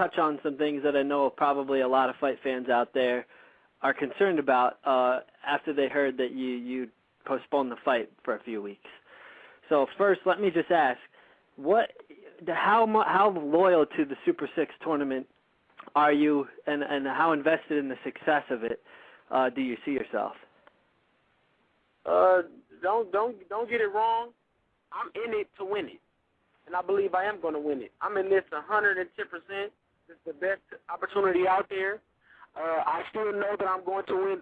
touch on some things that I know probably a lot of fight fans out there are concerned about after they heard that you postponed the fight for a few weeks. So first, let me just ask, how loyal to the Super 6 tournament are you, and how invested in the success of it do you see yourself? Don't get it wrong. I'm in it to win it, and I believe I am going to win it. I'm in this 110%. It's the best opportunity out there. I still know that I'm going to win.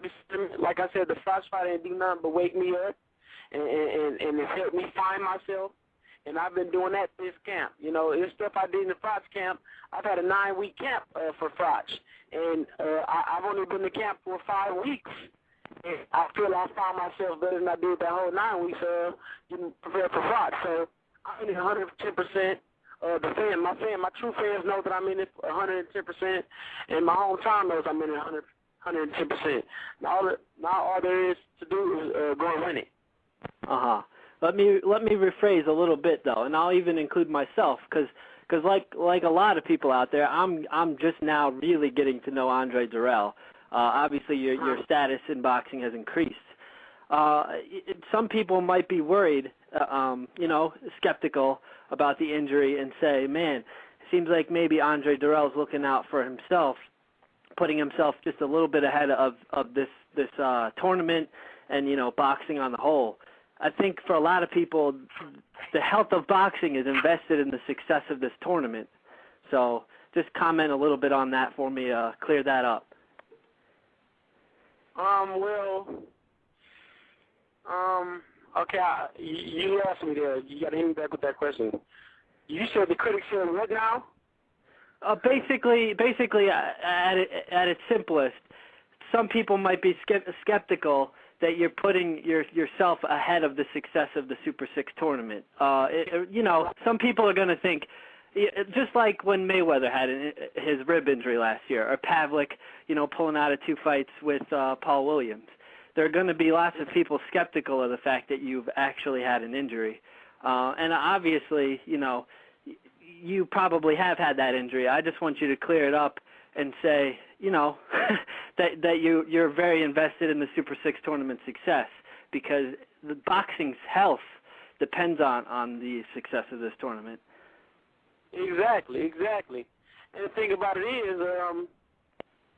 Like I said, the Froch fight didn't do nothing but wake me up, and it's helped me find myself. And I've been doing that this camp. You know, it's stuff I did in the Froch camp. I've had a 9-week camp for Froch, and I've only been to camp for 5 weeks. And I feel I found myself better than I did that whole 9 weeks getting prepared for Froch. So I'm in 110%. My true fans know that I'm in it 110%, and my hometown knows I'm in it 110%. Now all there is to do is go and win it. Let me rephrase a little bit though, and I'll even include myself, because like a lot of people out there, I'm just now really getting to know Andre Dirrell. Obviously, your status in boxing has increased. Some people might be worried, skeptical about the injury and say, man, it seems like maybe Andre Dirrell's looking out for himself, putting himself just a little bit ahead of this tournament and, boxing on the whole. I think for a lot of people, the health of boxing is invested in the success of this tournament. So just comment a little bit on that for me, clear that up. Okay, you lost me there. You got to hit me back with that question. You said the critics said what now? Basically, at its simplest, some people might be skeptical that you're putting yourself ahead of the success of the Super 6 tournament. Some people are going to think, just like when Mayweather had his rib injury last year, or Pavlik, pulling out of 2 fights with Paul Williams. There are going to be lots of people skeptical of the fact that you've actually had an injury. And obviously, you probably have had that injury. I just want you to clear it up and say, that you're very invested in the Super 6 tournament success, because the boxing's health depends on the success of this tournament. Exactly. And the thing about it is,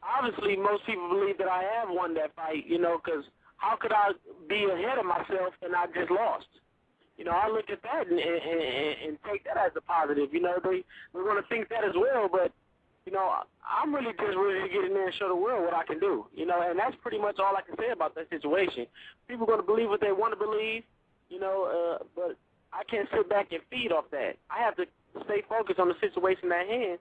obviously most people believe that I have won that fight, because how could I be ahead of myself and I just lost? I look at that and take that as a positive. They want to think that as well, but I'm really just ready to get in there and show the world what I can do, and that's pretty much all I can say about that situation. People are going to believe what they want to believe, but I can't sit back and feed off that. I have to stay focused on the situation at hand,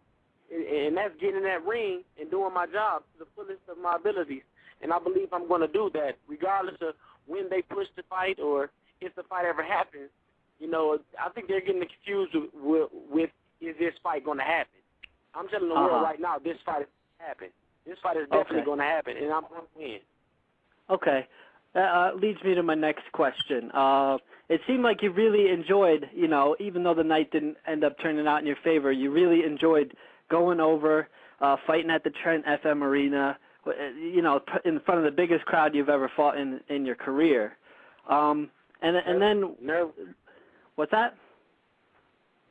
and that's getting in that ring and doing my job to the fullest of my abilities. And I believe I'm going to do that, regardless of when they push the fight or if the fight ever happens. I think they're getting confused with is this fight going to happen? I'm telling the world right now, this fight is going to happen. This fight is definitely going to happen, and I'm going to win. Okay. That leads me to my next question. It seemed like you really enjoyed, even though the night didn't end up turning out in your favor, you really enjoyed going over, fighting at the Trent FM Arena, in front of the biggest crowd you've ever fought in your career. And then, what's that?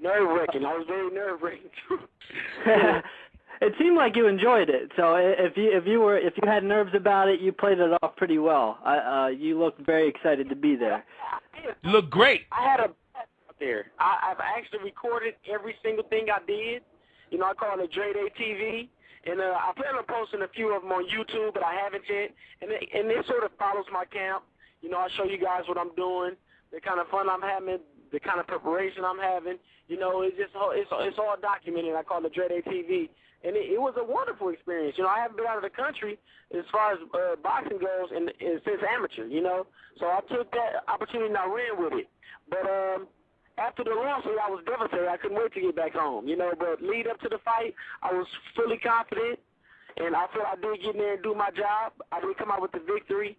Nerve-wracking. I was very nerve-wracking. It seemed like you enjoyed it. So if you had nerves about it, you played it off pretty well. You looked very excited to be there. You look great. I had a out there. I've actually recorded every single thing I did. I call it Dre Day TV, and I plan on posting a few of them on YouTube, but I haven't yet. And it sort of follows my camp. I show you guys what I'm doing, the kind of fun I'm having, the kind of preparation I'm having. It's all documented. I call it Dre Day TV. And it was a wonderful experience. I haven't been out of the country as far as boxing goes since amateur, So I took that opportunity and I ran with it. But after the lawsuit, I was devastated. I couldn't wait to get back home, But lead up to the fight, I was fully confident, and I feel I did get in there and do my job. I did come out with the victory.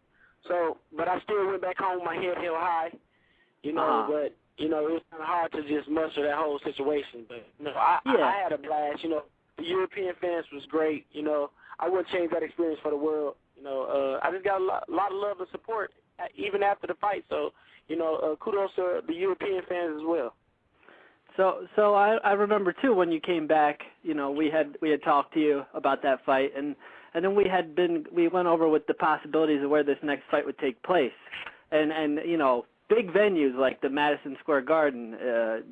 But I still went back home with my head held high, But it was kind of hard to just muster that whole situation. But I had a blast, the European fans was great. You know, I wouldn't change that experience for the world. You know, I just got a lot of love and support even after the fight. So, you know, kudos to the European fans as well. So I remember too when you came back. You know, we had talked to you about that fight, and then we went over with the possibilities of where this next fight would take place, and you know, big venues like the Madison Square Garden,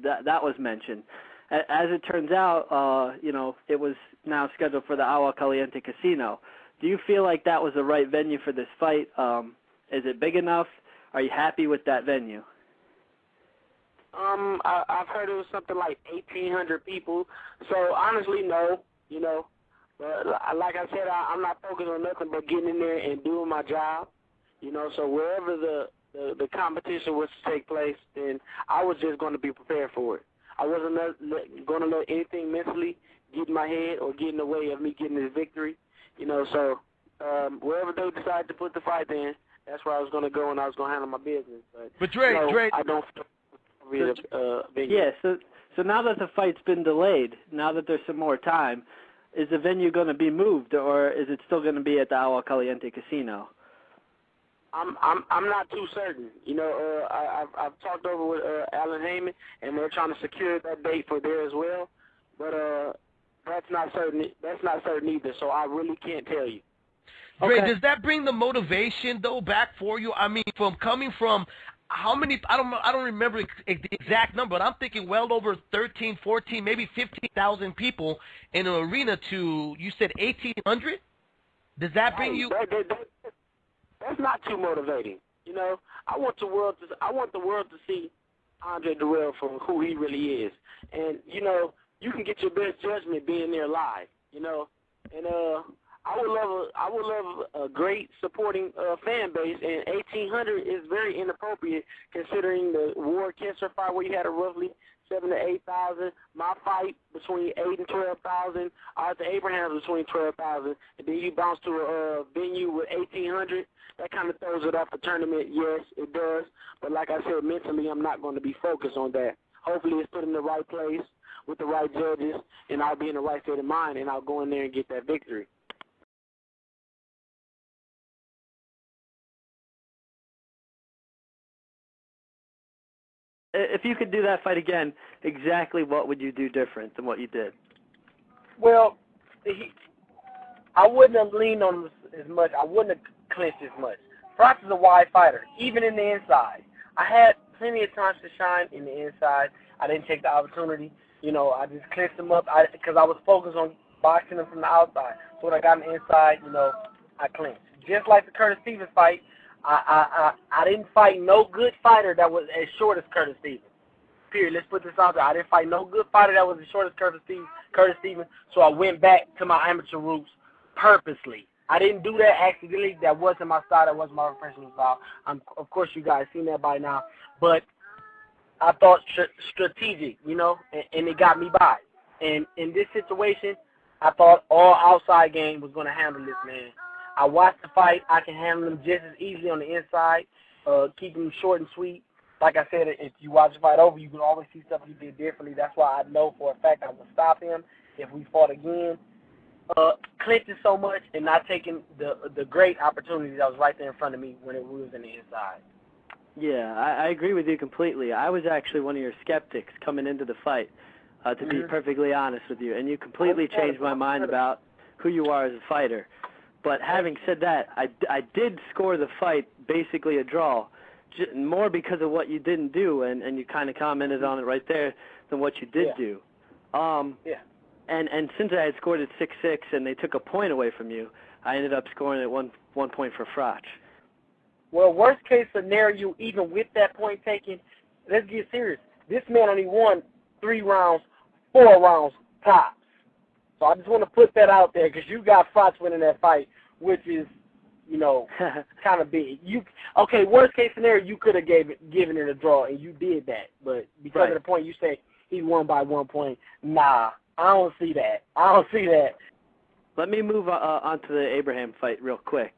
that was mentioned. As it turns out, you know, it was now scheduled for the Agua Caliente Casino. Do you feel like that was the right venue for this fight? Is it big enough? Are you happy with that venue? I've heard it was something like 1,800 people. So honestly, no. You know, but like I said, I'm not focused on nothing but getting in there and doing my job. You know, so wherever the competition was to take place, then I was just going to be prepared for it. I wasn't going to let anything mentally get in my head or get in the way of me getting this victory. You know, so wherever they decided to put the fight in, that's where I was going to go and I was going to handle my business. But Dre, you know, Dre, I don't feel venue. Yeah, so now that the fight's been delayed, now that there's some more time, is the venue going to be moved, or is it still going to be at the Agua Caliente Casino? I'm not too certain. You know, I've talked over with Alan Heyman, and they're trying to secure that date for there as well. But that's not certain. That's not certain either. So I really can't tell you. Dre, Okay. does that bring the motivation though back for you? I mean, from coming from how many? I don't remember the exact number, but I'm thinking well over 13, 14, maybe 15,000 people in an arena to, you said 1,800. Does that bring you? That's not too motivating. You know, I want the world to see Andre Dirrell for who he really is. And you know, you can get your best judgment being there live. You know, and I would love a great supporting fan base, and 1,800 is very inappropriate considering the Ward Kessler fight where you had a roughly 7,000 to 8,000. My fight between 8,000 and 12,000. Arthur Abraham's between 12,000, and then you bounce to a venue with 1,800. That kind of throws it off the tournament. Yes, it does. But like I said, mentally, I'm not going to be focused on that. Hopefully, it's put in the right place with the right judges, and I'll be in the right state of mind, and I'll go in there and get that victory. If you could do that fight again, exactly what would you do different than what you did? Well, I wouldn't have leaned on him as much. I wouldn't have clinched as much. Froch is a wide fighter, even in the inside. I had plenty of times to shine in the inside. I didn't take the opportunity. You know, I just clinched him up because I was focused on boxing him from the outside. So when I got on the inside, you know, I clinched. Just like the Curtis Stevens fight, I didn't fight no good fighter that was as short as Curtis Stevens. Period. Let's put this out there. I didn't fight no good fighter that was as short as Curtis Stevens. So I went back to my amateur roots purposely. I didn't do that accidentally. That wasn't my style. That wasn't my professional style. Of course, you guys seen that by now. But I thought strategic, you know, and it got me by. And in this situation, I thought all outside game was going to handle this man. I watched the fight. I can handle him just as easily on the inside, keep him short and sweet. Like I said, if you watch the fight over, you can always see stuff you did differently. That's why I know for a fact I would stop him if we fought again. Clinching so much and not taking the great opportunity that was right there in front of me when it was in the inside. Yeah, I agree with you completely. I was actually one of your skeptics coming into the fight, to be perfectly honest with you, and you completely changed my mind about who you are as a fighter. But having said that, I did score the fight basically a draw, more because of what you didn't do, and you kind of commented on it right there, than what you did do. And since I had scored at 6-6 and they took a point away from you, I ended up scoring at one point for Froch. Well, worst case scenario, even with that point taken, let's get serious. This man only won 3 rounds, 4 rounds tops. So I just want to put that out there because you got Froch winning that fight, which is, you know, kind of big. Okay, worst case scenario, you could have given it a draw, and you did that. But because of the point you say he won by 1 point, nah, I don't see that. Let me move on to the Abraham fight real quick.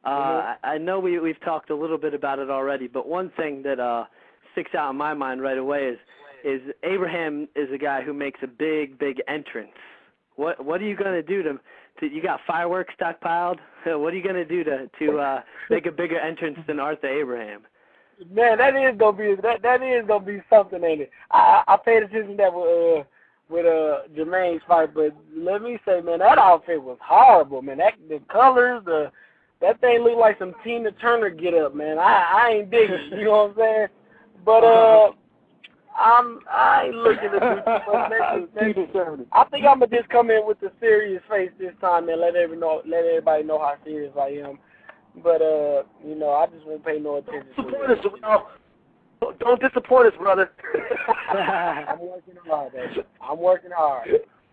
I know we've talked a little bit about it already, but one thing that sticks out in my mind right away is Abraham is a guy who makes a big entrance What are you gonna do to you got fireworks stockpiled? What are you gonna do to make a bigger entrance than Arthur Abraham? Man, that is gonna be something, ain't it? I paid attention to that with Jermaine's fight, but let me say, man, that outfit was horrible, man. The colors, that thing looked like some Tina Turner get up, man. I ain't digging, you know what I'm saying? But I ain't looking to do too much. I think I'm gonna just come in with a serious face this time and let everybody know how serious I am. But you know, I just won't pay no attention to it. Don't disappoint us, brother. I'm working hard, baby. I'm working hard.